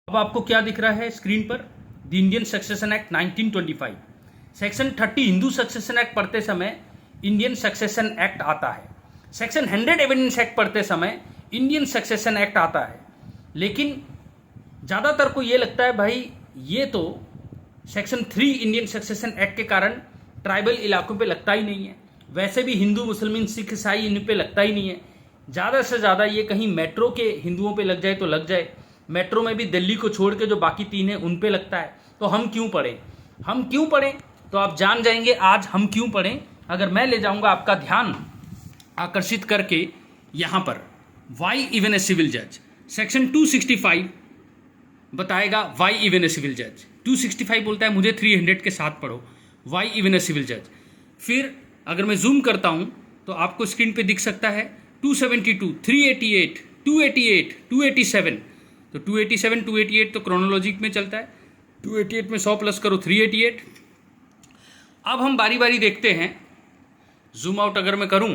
अब आपको क्या दिख रहा है स्क्रीन पर? The Indian succession act 1925। Section 30 Hindu succession act पढ़ते समय इंडियन सक्सेशन एक्ट आता है। सेक्शन 100 एविडेंस एक्ट पढ़ते समय इंडियन सक्सेशन एक्ट आता है। लेकिन ज़्यादातर को ये लगता है भाई ये तो सेक्शन 3 इंडियन सक्सेशन एक्ट के कारण ट्राइबल इलाकों पे लगता ही नहीं है, वैसे भी हिंदू मुसलमान सिख ईसाई इन पे लगता ही नहीं है। ज़्यादा से ज़्यादा ये कहीं मेट्रो के हिंदुओं पे लग जाए तो लग जाए, मेट्रो में भी दिल्ली को छोड़ के जो बाकी 3 हैं उन पे लगता है। तो हम क्यों पढ़ें? तो आप जान जाएंगे आज हम क्यों पढ़ें, अगर मैं ले जाऊंगा आपका ध्यान आकर्षित करके यहाँ पर। वाई इवन ए सिविल जज, सेक्शन 265 बताएगा वाई इवन ए सिविल जज। 265 बोलता है मुझे 300 के साथ पढ़ो, वाई इवन ए सिविल जज। फिर अगर मैं जूम करता हूँ तो आपको स्क्रीन पे दिख सकता है 272, 388, 288, 287। तो 287, 288 तो क्रोनोलॉजिक में चलता है। 288 में 100 प्लस करो 388। अब हम बारी बारी देखते हैं। जूम आउट अगर मैं करूं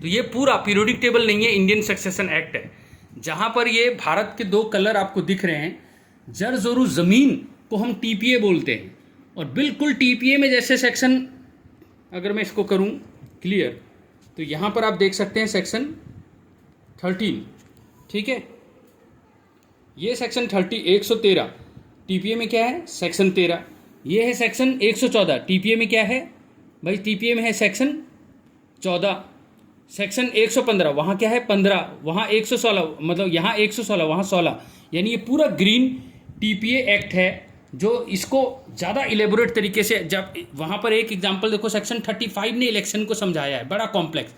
तो ये पूरा पीरियोडिक टेबल नहीं है, इंडियन सक्सेशन एक्ट है, जहां पर ये भारत के 2 कलर आपको दिख रहे हैं। जर जोरू जमीन को हम टीपीए बोलते हैं, और बिल्कुल टीपीए में जैसे सेक्शन, अगर मैं इसको करूं क्लियर तो यहां पर आप देख सकते हैं सेक्शन 13, ठीक है। ये सेक्शन 113 टीपीए में क्या है? सेक्शन 13। ये है सेक्शन 114 टीपीए में क्या है भाई? टीपीए में है सेक्शन 14। सेक्शन 115 वहाँ क्या है? 15। वहाँ 116, मतलब यहाँ 116 वहाँ 16। यानी ये पूरा ग्रीन टीपीए एक्ट है, जो इसको ज़्यादा इलेबोरेट तरीके से, जब वहाँ पर एक एग्जांपल देखो, सेक्शन 35 ने इलेक्शन को समझाया है, बड़ा कॉम्प्लेक्स।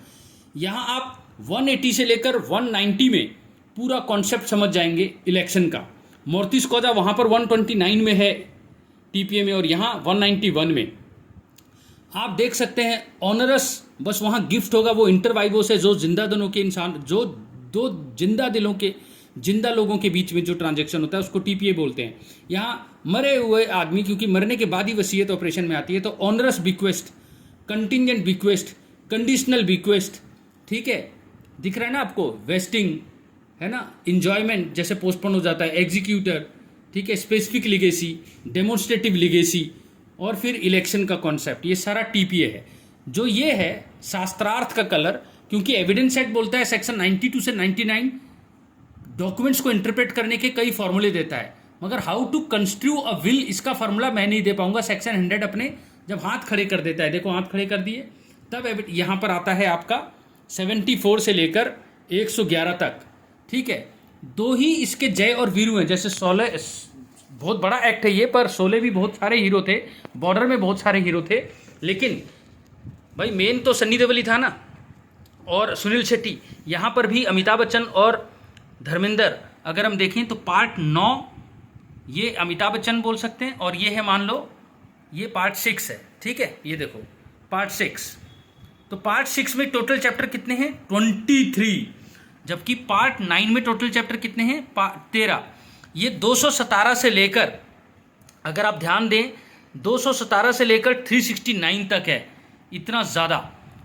यहाँ आप 180 से लेकर 190 में पूरा कॉन्सेप्ट समझ जाएंगे इलेक्शन का। मोर्तिस कोजा वहाँ पर 129 में है टीपीए में, और यहाँ 191 में। आप देख सकते हैं ऑनरस, बस वहाँ गिफ्ट होगा वो इंटरवाइवो से, जो जिंदा दिलों के इंसान, जो 2 जिंदा लोगों के बीच में जो ट्रांजैक्शन होता है उसको टीपीए बोलते हैं। यहाँ मरे हुए आदमी, क्योंकि मरने के बाद ही वसीयत ऑपरेशन में आती है, तो onerous bequest, contingent bequest, conditional bequest, ठीक है, दिख रहा है ना आपको? वेस्टिंग है ना, इंजॉयमेंट जैसे पोस्टपोन हो जाता है, एग्जीक्यूटर, ठीक है, स्पेसिफिक लिगेसी, डेमोन्स्ट्रेटिव लिगेसी, और फिर इलेक्शन का कॉन्सेप्ट, ये सारा टीपीए है। जो ये है शास्त्रार्थ का कलर, क्योंकि एविडेंस एक्ट बोलता है सेक्शन 92 से 99 डॉक्यूमेंट्स को इंटरप्रेट करने के कई फॉर्मूले देता है, मगर how to construe a will, इसका फॉर्मूला मैं नहीं दे पाऊंगा। सेक्शन 100 अपने जब हाथ खड़े कर देता है, देखो हाथ खड़े कर दिए, तब यहाँ पर आता है आपका 74 से लेकर 111 तक, ठीक है। 2 ही इसके जय और वीरू हैं, जैसे 16 बहुत बड़ा एक्ट है ये, पर 16 भी बहुत सारे हीरो थे, बॉर्डर में बहुत सारे हीरो थे, लेकिन भाई मेन तो सन्नी देओल ही था ना, और सुनील शेट्टी। यहाँ पर भी अमिताभ बच्चन और धर्मेंद्र, अगर हम देखें तो पार्ट 9 ये अमिताभ बच्चन बोल सकते हैं, और ये है मान लो ये पार्ट 6 है, ठीक है। ये देखो पार्ट 6, तो पार्ट 6 में टोटल चैप्टर कितने हैं? 23, जबकि पार्ट 9 में टोटल चैप्टर कितने हैं? 13। ये 217 से लेकर, अगर आप ध्यान दें, 217 से लेकर 369 तक है, इतना ज़्यादा।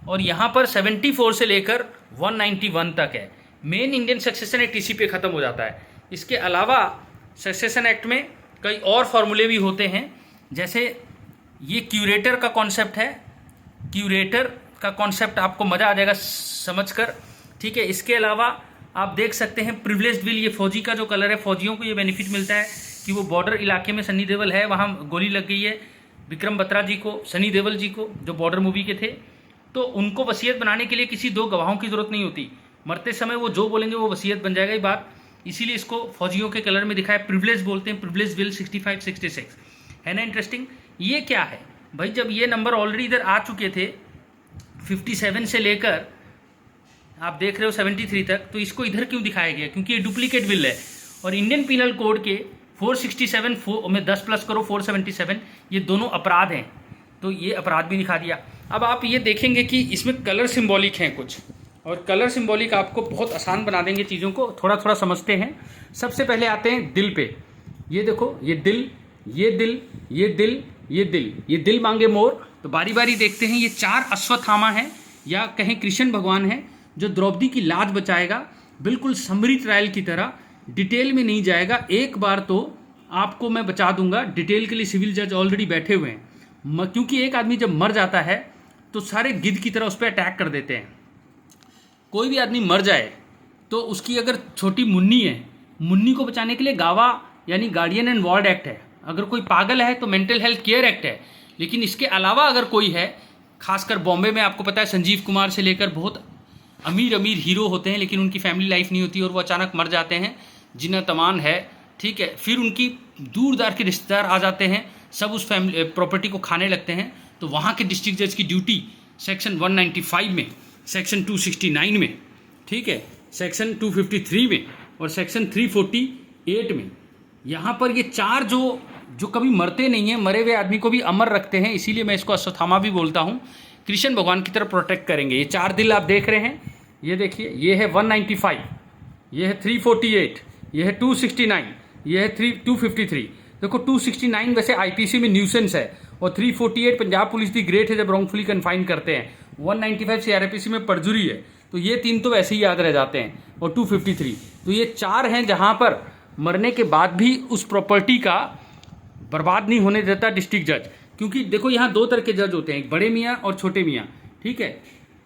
और यहाँ पर 74 से लेकर 191 तक है। मेन इंडियन सक्सेशन एक्ट इसी पे ख़त्म हो जाता है। इसके अलावा सक्सेशन एक्ट में कई और फॉर्मूले भी होते हैं, जैसे ये क्यूरेटर का कॉन्सेप्ट है। क्यूरेटर का कॉन्सेप्ट आपको मज़ा आ जाएगा समझकर, ठीक है। इसके अलावा आप देख सकते हैं प्रिविलेज्ड विल, ये फौजी का जो कलर है, फौजियों को ये बेनिफिट मिलता है कि वो बॉर्डर इलाके में, सनी देओल है, वहाँ गोली लग गई है विक्रम बत्रा जी को, सनी देओल जी को, जो बॉर्डर मूवी के थे, तो उनको वसीयत बनाने के लिए किसी 2 गवाहों की ज़रूरत नहीं होती। मरते समय वो जो बोलेंगे वो वसीयत बन जाएगा, ये बात, इसीलिए इसको फौजियों के कलर में दिखाया, प्रिविलेज बोलते हैं, प्रिविलेज विल 65, 66, है ना इंटरेस्टिंग। ये क्या है भाई? जब ये नंबर ऑलरेडी इधर आ चुके थे 57 से लेकर आप देख रहे हो 73 तक, तो इसको इधर क्यों दिखाया गया? क्योंकि ये डुप्लीकेट बिल है, और इंडियन पिनल कोड के 467 में 10 प्लस करो 477, ये दोनों अपराध हैं, तो ये अपराध भी दिखा दिया। अब आप ये देखेंगे कि इसमें कलर सिंबॉलिक हैं कुछ, और कलर सिंबॉलिक आपको बहुत आसान बना देंगे चीज़ों को, थोड़ा थोड़ा समझते हैं। सबसे पहले आते हैं दिल पे। ये देखो, ये दिल, ये दिल, ये दिल, ये दिल, ये दिल मांगे मोर। तो बारी बारी देखते हैं। ये 4 अश्वत्थामा हैं, या कहें कृष्ण भगवान हैं, जो द्रौपदी की लाज बचाएगा, बिल्कुल समरी ट्रायल की तरह। डिटेल में नहीं जाएगा, एक बार तो आपको मैं बचा दूंगा, डिटेल के लिए सिविल जज ऑलरेडी बैठे हुए हैं। क्योंकि एक आदमी जब मर जाता है तो सारे गिद्ध की तरह उस पर अटैक कर देते हैं। कोई भी आदमी मर जाए तो उसकी अगर छोटी मुन्नी है, मुन्नी को बचाने के लिए गावा यानी गार्डियन एंड वार्ड एक्ट है। अगर कोई पागल है तो मेंटल हेल्थ केयर एक्ट है। लेकिन इसके अलावा अगर कोई है, खासकर बॉम्बे में आपको पता है संजीव कुमार से लेकर बहुत अमीर अमीर हीरो होते हैं लेकिन उनकी फैमिली लाइफ नहीं होती और वो अचानक मर जाते हैं। जिन्ना तमान है, ठीक है, फिर उनकी दूर दार के रिश्तेदार आ जाते हैं, सब उस फैमिली प्रॉपर्टी को खाने लगते हैं। तो वहाँ के डिस्ट्रिक्ट जज की ड्यूटी सेक्शन 195 में, सेक्शन 269 में, ठीक है, सेक्शन 253 में और सेक्शन 348 में, यहाँ पर ये चार जो कभी मरते नहीं हैं, मरे हुए आदमी को भी अमर रखते हैं, इसीलिए मैं इसको अश्वत्थामा भी बोलता हूँ, कृष्ण भगवान की तरह प्रोटेक्ट करेंगे। ये चार दिल आप देख रहे हैं, ये देखिए, ये है 195, ये है 348, ये है 269, ये है 253। देखो 269 वैसे आईपीसी में न्यूसेंस है और 348 पंजाब पुलिस दी ग्रेट है जब रॉन्गफुली कन्फाइन करते हैं, 195 सीआरपीसी में परजुरी है। तो ये तीन तो वैसे ही याद रह जाते हैं और 253। तो ये चार हैं जहाँ पर मरने के बाद भी उस प्रॉपर्टी का बर्बाद नहीं होने देता डिस्ट्रिक्ट जज। क्योंकि देखो यहाँ दो तरह के जज होते हैं, एक बड़े मियाँ और छोटे मियाँ, ठीक है।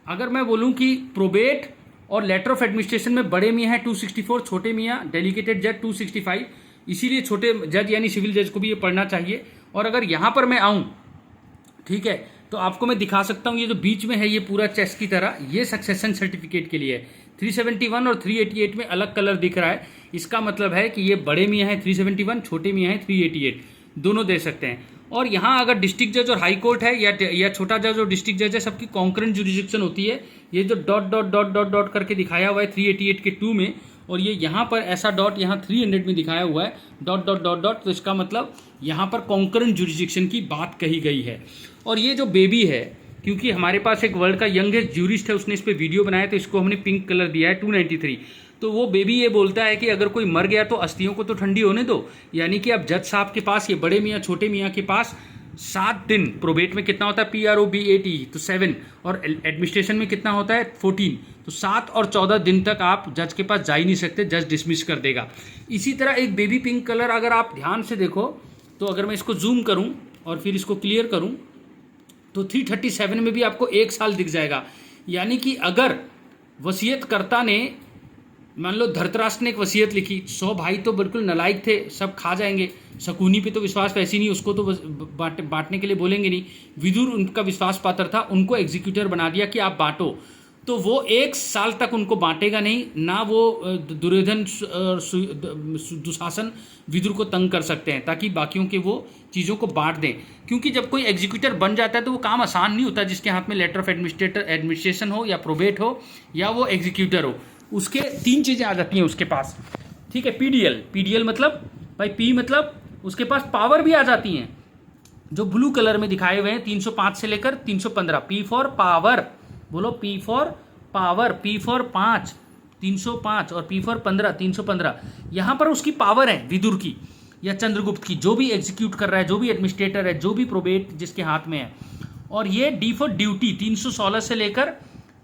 अगर मैं बोलूँ कि प्रोबेट और लेटर ऑफ एडमिनिस्ट्रेशन में बड़े मियाँ है 264, छोटे मियाँ डेलीगेटेड जज 265, इसीलिए छोटे जज यानी सिविल जज को भी ये पढ़ना चाहिए। और अगर यहाँ पर मैं आऊँ, ठीक है, तो आपको मैं दिखा सकता हूँ, ये जो बीच में है ये पूरा चेस की तरह, ये सक्सेशन सर्टिफिकेट के लिए है। 371 और 388 में अलग कलर दिख रहा है, इसका मतलब है कि ये बड़े मियाँ हैं 371, छोटे मियाँ हैं 388, दोनों दे सकते हैं। और यहाँ अगर डिस्ट्रिक्ट जज और हाई कोर्ट है या छोटा जज और डिस्ट्रिक्ट जज है, सबकी कॉन्करेंट जुरिडिक्शन होती है। ये जो dot dot dot dot dot करके दिखाया हुआ है 388 के 2 में, और ये यहाँ पर ऐसा डॉट यहाँ 300 में दिखाया हुआ है डॉट डॉट डॉट डॉट, तो इसका मतलब यहाँ पर कॉन्करेंट जुरिडिक्शन की बात कही गई है। और ये जो बेबी है, क्योंकि हमारे पास एक वर्ल्ड का यंगेस्ट ज्यूरिस्ट है, उसने इस पर वीडियो बनाया तो इसको हमने पिंक कलर दिया है 293। तो वो बेबी ये बोलता है कि अगर कोई मर गया तो अस्थियों को तो ठंडी होने दो। यानी कि अब जज साहब के पास, ये बड़े मियाँ छोटे मियाँ के पास 7 दिन, प्रोबेट में कितना होता है PROBAT तो 7, और एडमिनिस्ट्रेशन में कितना होता है 14, तो 7 और 14 दिन तक आप जज के पास जा ही नहीं सकते, जज डिसमिस कर देगा। इसी तरह एक बेबी पिंक कलर अगर आप ध्यान से देखो तो अगर मैं इसको जूम करूं और फिर इसको क्लियर करूं तो 337 में भी आपको 1 साल दिख जाएगा। यानी कि अगर वसीयतकर्ता ने, मान लो धृतराष्ट्र ने एक वसीयत लिखी, 100 भाई तो बिल्कुल नालायक थे, सब खा जाएंगे, शकुनी पे तो विश्वास वैसे नहीं, उसको तो बांटने के लिए बोलेंगे नहीं। विदुर उनका विश्वास पात्र था, उनको एग्जीक्यूटर बना दिया कि आप बांटो, तो वो 1 साल तक उनको बांटेगा नहीं, ना वो दुर्योधन दुशासन विदुर को तंग कर सकते हैं ताकि बाकियों के वो चीज़ों को बांट दें। क्योंकि जब कोई एग्जीक्यूटर बन जाता है तो वो काम आसान नहीं होता, जिसके हाथ में लेटर ऑफ एडमिनिस्ट्रेशन हो या प्रोबेट हो या वो एग्जीक्यूटर हो, उसके 3 चीज़ें आ जाती हैं उसके पास, ठीक है। पीडीएल मतलब भाई, पी मतलब उसके पास पावर भी आ जाती हैं, जो ब्लू कलर में दिखाए हुए हैं 305 से लेकर 315। पी फॉर पावर, बोलो P for power, P for 5 305 और पी फॉर 15 315। यहाँ पर उसकी पावर है विदुर की या चंद्रगुप्त की, जो भी एग्जीक्यूट कर रहा है, जो भी एडमिनिस्ट्रेटर है, जो भी प्रोबेट जिसके हाथ में है। और ये डी फॉर ड्यूटी 316 से लेकर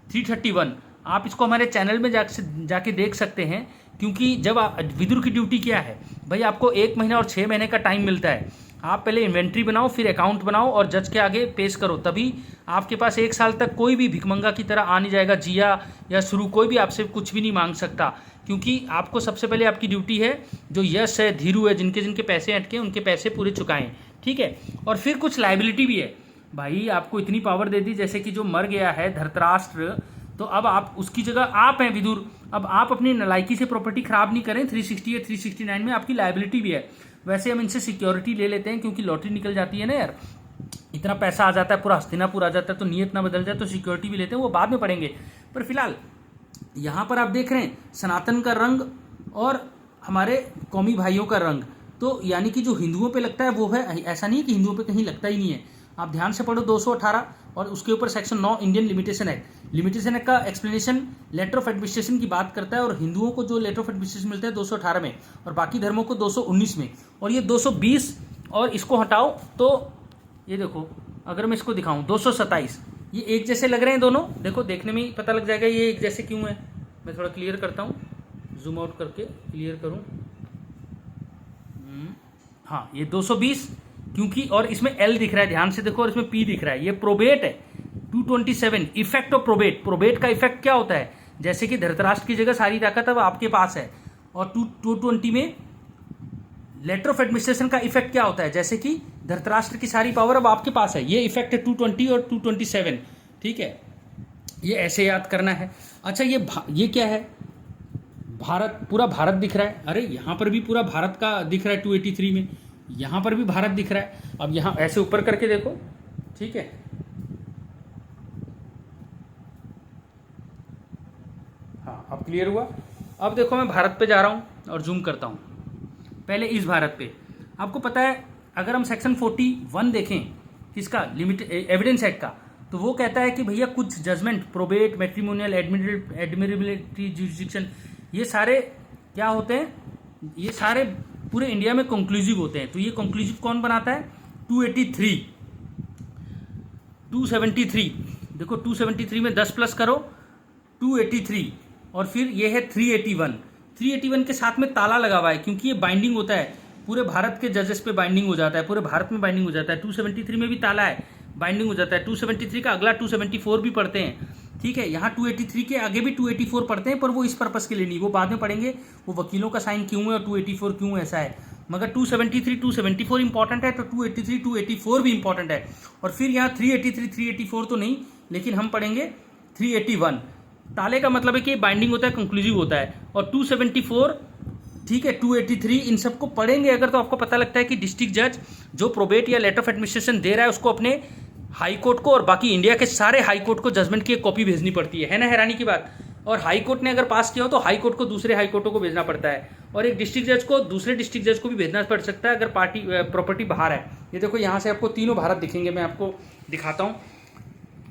331, आप इसको हमारे चैनल में जाके देख सकते हैं। क्योंकि जब विदुर की ड्यूटी क्या है भाई, आपको 1 महीना और 6 महीने का टाइम मिलता है। आप पहले इन्वेंट्री बनाओ, फिर अकाउंट बनाओ और जज के आगे पेश करो, तभी आपके पास 1 साल तक कोई भी भिखमंगा की तरह आ नहीं जाएगा। जिया या शुरू कोई भी आपसे कुछ भी नहीं मांग सकता, क्योंकि आपको सबसे पहले आपकी ड्यूटी है, जो यश है, धीरू है, जिनके पैसे अटके उनके पैसे पूरे चुकाएं, ठीक है। और फिर कुछ लाइबिलिटी भी है भाई, आपको इतनी पावर दे दी, जैसे कि जो मर गया है धृतराष्ट्र, तो अब आप उसकी जगह आप हैं विदुर, अब आप अपनी नालायकी से प्रॉपर्टी खराब नहीं करें। 360 या 369 में आपकी लायबिलिटी भी है। वैसे हम इनसे सिक्योरिटी ले लेते हैं क्योंकि लॉटरी निकल जाती है ना यार, इतना पैसा आ जाता है, पूरा हस्तिनापुर आ जाता है, तो नीयत ना बदल जाए तो सिक्योरिटी भी लेते हैं, वो बाद में पढ़ेंगे। पर फिलहाल यहाँ पर आप देख रहे हैं सनातन का रंग और हमारे कौमी भाइयों का रंग, तो यानी कि जो हिंदुओं पे लगता है वो है, ऐसा नहीं है कि हिंदुओं पे कहीं लगता ही नहीं है। आप ध्यान से पढ़ो 218 और उसके ऊपर section 9 Indian limitation act. Limitation act का एक्सप्लेनेशन लेटर ऑफ एडमिनिस्ट्रेशन की बात करता है, और हिंदुओं को जो लेटर ऑफ एडमिनिस्ट्रेशन मिलता है 218 में, और बाकी धर्मों को 219 में, और ये 220, और इसको हटाओ तो ये देखो, अगर मैं इसको दिखाऊं 227, ये एक जैसे लग रहे हैं दोनों। देखो देखने में ही पता लग जाएगा ये एक जैसे क्यों है। मैं थोड़ा क्लियर करता हूँ, जूम आउट करके क्लियर करूं। हाँ, ये 220 क्योंकि, और इसमें एल दिख रहा है, ध्यान से देखो, और इसमें पी दिख रहा है, ये प्रोबेट है। 227 इफेक्ट ऑफ प्रोबेट। प्रोबेट का इफेक्ट क्या होता है? जैसे कि धृतराष्ट्र की जगह सारी ताकत अब आपके पास है। और 220 में लेटर ऑफ एडमिनिस्ट्रेशन का इफेक्ट क्या होता है? जैसे कि धृतराष्ट्र की सारी पावर अब आपके पास है। ये इफेक्ट है 220 और 227। ठीक है, ये ऐसे याद करना है। अच्छा, ये क्या है? भारत, पूरा भारत दिख रहा है। अरे यहाँ पर भी पूरा भारत का दिख रहा है 283 में, यहाँ पर भी भारत दिख रहा है। अब यहाँ ऐसे ऊपर करके देखो, ठीक है, हाँ अब क्लियर हुआ। अब देखो मैं भारत पे जा रहा हूँ और जूम करता हूँ। पहले इस भारत पे, आपको पता है अगर हम सेक्शन 41 देखें किसका, लिमिट एविडेंस एक्ट का, तो वो कहता है कि भैया कुछ जजमेंट, प्रोबेट, मैट्रिमोनियल, एडमिरेबिलिटी, जुरिडिक्शन, ये सारे क्या होते हैं? ये सारे पूरे इंडिया में कंक्लूसिव होते हैं। तो ये कंक्लूसिव कौन बनाता है? 283, 273। देखो 273 में 10 प्लस करो 283, और फिर ये है 381। 381 के साथ में ताला लगा हुआ है क्योंकि ये बाइंडिंग होता है, पूरे भारत के जजेस पे बाइंडिंग हो जाता है, पूरे भारत में बाइंडिंग हो जाता है। 273 में भी ताला है, बाइंडिंग हो जाता है। 273 का अगला 274 भी पढ़ते हैं। ठीक है, यहाँ 283 के आगे भी 284 पढ़ते हैं, पर वो इस पर्पस के लिए नहीं, वो बाद में पढ़ेंगे, वो वकीलों का साइन क्यों है और 284 क्यों ऐसा है। मगर 273, 274 इंपॉर्टेंट है, तो 283, 284 भी इंपॉर्टेंट है। और फिर यहाँ 383, 384 तो नहीं, लेकिन हम पढ़ेंगे 381। ताले का मतलब है कि बाइंडिंग होता है, कंक्लूसिव होता है। और 274, ठीक है, 283, इन सबको पढ़ेंगे अगर, तो आपको पता लगता है कि डिस्ट्रिक्ट जज जो प्रोबेट या लेटर ऑफ एडमिनिस्ट्रेशन दे रहा है उसको अपने हाई कोर्ट को और बाकी इंडिया के सारे हाई कोर्ट को जजमेंट की एक कॉपी भेजनी पड़ती है ना, हैरानी की बात। और हाई कोर्ट ने अगर पास किया हो तो हाई कोर्ट को दूसरे हाई कोर्टों को भेजना पड़ता है, और एक डिस्ट्रिक्ट जज को दूसरे डिस्ट्रिक्ट जज को भी भेजना पड़ सकता है अगर प्रॉपर्टी बाहर है। ये देखो यहाँ से आपको तीनों भारत दिखेंगे, मैं आपको दिखाता हूँ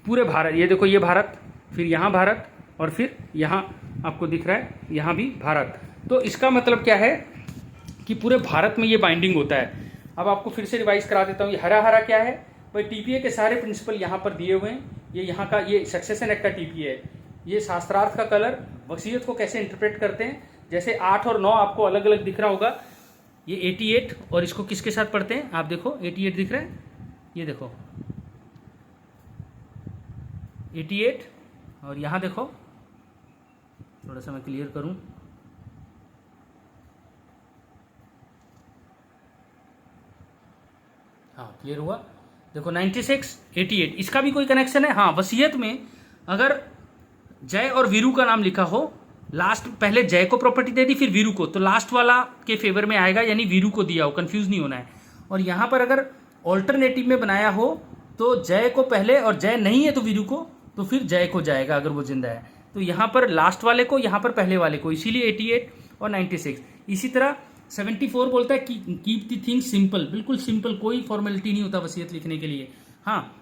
पूरे भारत। ये देखो, ये भारत, फिर यहाँ भारत, और फिर यहाँ आपको दिख रहा है यहाँ भी भारत। तो इसका मतलब क्या है कि पूरे भारत में ये बाइंडिंग होता है। अब आपको फिर से रिवाइज करा देता हूँ। ये हरा हरा क्या है भाई? टीपीए के सारे प्रिंसिपल यहाँ पर दिए हुए हैं। ये यहाँ का, ये सक्सेशन एक्ट का टीपीए है। ये शास्त्रार्थ का कलर, वसीयत को कैसे इंटरप्रेट करते हैं, जैसे 8 और 9 आपको अलग अलग दिख रहा होगा। ये 88, और इसको किसके साथ पढ़ते हैं आप देखो, 88 दिख रहा है, ये देखो 88, और यहाँ देखो, थोड़ा सा मैं क्लियर करूँ, हाँ क्लियर हुआ। देखो 96, 88, इसका भी कोई कनेक्शन है? हाँ, वसीयत में अगर जय और वीरू का नाम लिखा हो, लास्ट पहले जय को प्रॉपर्टी दे दी फिर वीरू को, तो लास्ट वाला के फेवर में आएगा, यानी वीरू को दिया हो, कंफ्यूज नहीं होना है। और यहाँ पर अगर ऑल्टरनेटिव में बनाया हो तो जय को पहले, और जय नहीं है तो वीरू को, तो फिर जय को जाएगा अगर वो जिंदा है। तो यहाँ पर लास्ट वाले को, यहाँ पर पहले वाले को, इसीलिए 88 और 96। इसी तरह 74 बोलता है कि कीप द थिंग सिंपल, बिल्कुल सिंपल, कोई फॉर्मेलिटी नहीं होता वसीयत लिखने के लिए। हाँ,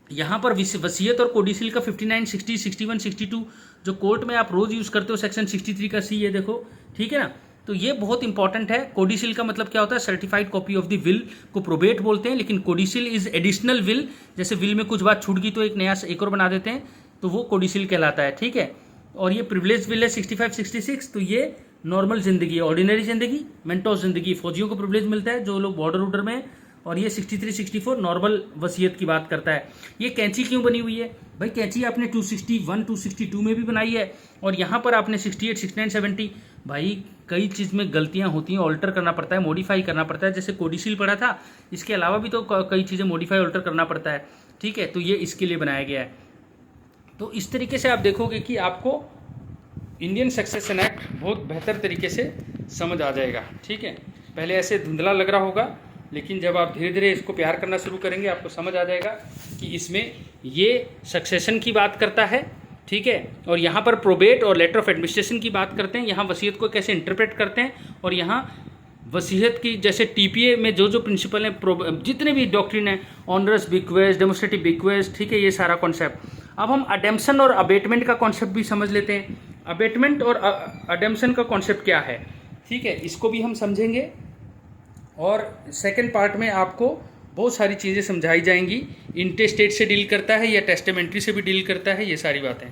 यहाँ पर वसीयत और कोडिसिल का 59, 60, 61, 62 जो कोर्ट में आप रोज यूज करते हो, सेक्शन 63 का सी, ये देखो, ठीक है ना। तो ये बहुत इंपॉर्टेंट है। कोडिसिल का मतलब क्या होता है? Certified copy of the will को प्रोबेट बोलते हैं, लेकिन कोडिसिल इज एडिशनल विल। जैसे विल में कुछ बात छूट गई तो एक नया एक और बना देते हैं, तो वो कोडिसिल कहलाता है, ठीक है। और ये प्रिविलेज विल है 65, 66, तो ये नॉर्मल जिंदगी है, ऑर्डिनरी जिंदगी, मेंटोस जिंदगी, फौजियों को प्रिविलेज मिलता है जो लोग बॉर्डर वूडर में। और ये 63, 64 नॉर्मल वसीयत की बात करता है। ये कैंची क्यों बनी हुई है भाई? कैंची आपने 261, 262 में भी बनाई है, और यहाँ पर आपने 68, 69, 70। भाई कई चीज़ में गलतियाँ होती हैं, ऑल्टर करना पड़ता है, मॉडिफाई करना पड़ता है। जैसे कोडिसिल पढ़ा था, इसके अलावा भी तो कई चीज़ें मॉडिफाई ऑल्टर करना पड़ता है, ठीक है। तो ये इसके लिए बनाया गया है। तो इस तरीके से आप देखोगे कि आपको इंडियन सक्सेशन एक्ट बहुत बेहतर तरीके से समझ आ जाएगा, ठीक है। पहले ऐसे धुंधला लग रहा होगा, लेकिन जब आप धीरे धीरे इसको प्यार करना शुरू करेंगे आपको समझ आ जाएगा कि इसमें ये सक्सेशन की बात करता है, ठीक है। और यहाँ पर प्रोबेट और लेटर ऑफ एडमिनिस्ट्रेशन की बात करते हैं, यहाँ वसीयत को कैसे इंटरप्रेट करते हैं, और यहाँ वसीयत की जैसे टीपीए में जो जो प्रिंसिपल हैं, जितने भी डॉक्ट्रिन है, ऑनरस बिक्वेस्ट, डेमोस्ट्रेटिव बिक्वेस्ट, ठीक है, ये सारा कॉन्सेप्ट। अब हम अडेम्पशन और अबेटमेंट का कॉन्सेप्ट भी समझ लेते हैं। अबेटमेंट और अडेम्पशन का कॉन्सेप्ट क्या है, ठीक है, इसको भी हम समझेंगे। और सेकंड पार्ट में आपको बहुत सारी चीज़ें समझाई जाएंगी। इंटेस्टेट से डील करता है या टेस्टामेंट्री से भी डील करता है, ये सारी बातें।